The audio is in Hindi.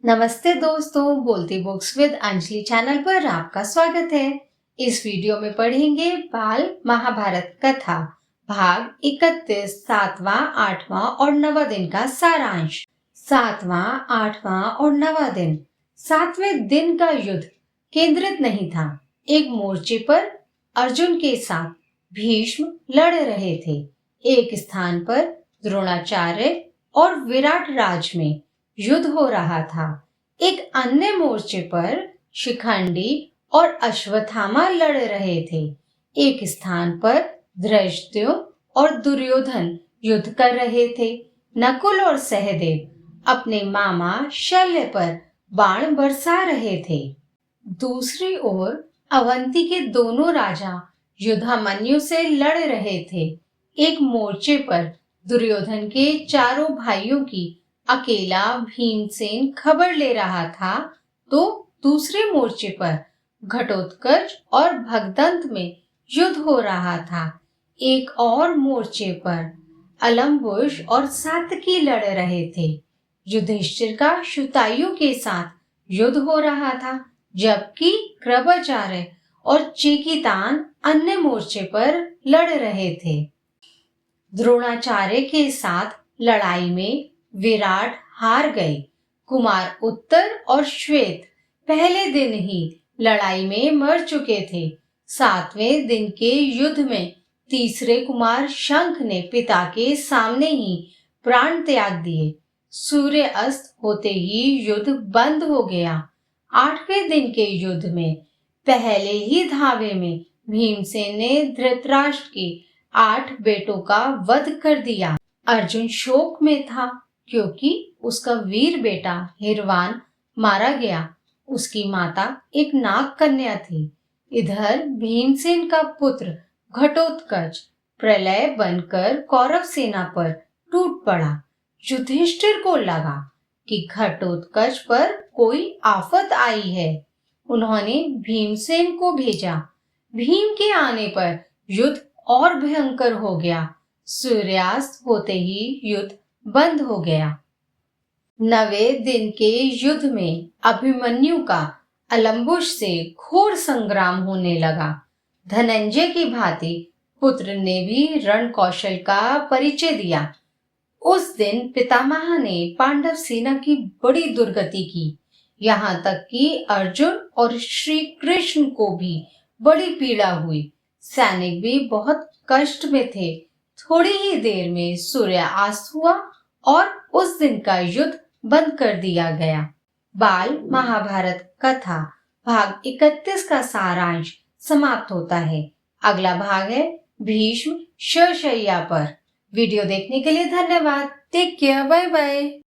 नमस्ते दोस्तों, बोलती बुक्स विद अंजलि चैनल पर आपका स्वागत है। इस वीडियो में पढ़ेंगे बाल महाभारत कथा भाग 31 7वां, 8वां और 9वां दिन का सारांश। 7वां, 8वां और 9वां दिन। 7वें दिन का युद्ध केंद्रित नहीं था। एक मोर्चे पर अर्जुन के साथ भीष्म लड़ रहे थे। एक स्थान पर द्रोणाचार्य और विराट राज में युद्ध हो रहा था। एक अन्य मोर्चे पर शिखंडी और अश्वत्थामा लड़ रहे थे। एक स्थान पर धृतराष्ट्र और दुर्योधन युद्ध कर रहे थे। नकुल और सहदेव अपने मामा शल्य पर बाण बरसा रहे थे। दूसरी ओर अवंती के दोनों राजा युद्धामन्यु से लड़ रहे थे। एक मोर्चे पर दुर्योधन के चारों भाइयों की अकेला भीमसेन खबर ले रहा था, तो दूसरे मोर्चे पर घटोत्कच और भगदंत में युद्ध हो रहा था। एक और मोर्चे पर अलम्बुश और सात्यकी लड़ रहे थे। युधिष्ठिर का शतायु के साथ युद्ध हो रहा था, जबकि कृपाचार्य और चेकितान अन्य मोर्चे पर लड़ रहे थे। द्रोणाचार्य के साथ लड़ाई में विराट हार गए। कुमार उत्तर और श्वेत पहले दिन ही लड़ाई में मर चुके थे। 7वें दिन के युद्ध में तीसरे कुमार शंख ने पिता के सामने ही प्राण त्याग दिए। सूर्य अस्त होते ही युद्ध बंद हो गया। 8वें दिन के युद्ध में पहले ही धावे में भीमसेन ने धृतराष्ट्र के 8 बेटों का वध कर दिया। अर्जुन शोक में था क्योंकि उसका वीर बेटा हिरवान मारा गया। उसकी माता एक नाग कन्या थी। इधर भीमसेन का पुत्र घटोत्कच प्रलय बनकर कौरव सेना पर टूट पड़ा। युधिष्ठिर को लगा कि घटोत्कच पर कोई आफत आई है। उन्होंने भीमसेन को भेजा। भीम के आने पर युद्ध और भयंकर हो गया। सूर्यास्त होते ही युद्ध बंद हो गया। 9वें दिन के युद्ध में अभिमन्यु का अलम्बुश से घोर संग्राम होने लगा। धनंजय की भांति पुत्र ने भी रण कौशल का परिचय दिया। उस दिन पितामह ने पांडव सेना की बड़ी दुर्गति की। यहाँ तक कि अर्जुन और श्री कृष्ण को भी बड़ी पीड़ा हुई। सैनिक भी बहुत कष्ट में थे। थोड़ी ही देर में सूर्यास्त हुआ और उस दिन का युद्ध बंद कर दिया गया। बाल महाभारत कथा भाग 31 का सारांश समाप्त होता है। अगला भाग है भीष्म शरशय्या पर। वीडियो देखने के लिए धन्यवाद। Take care, bye bye.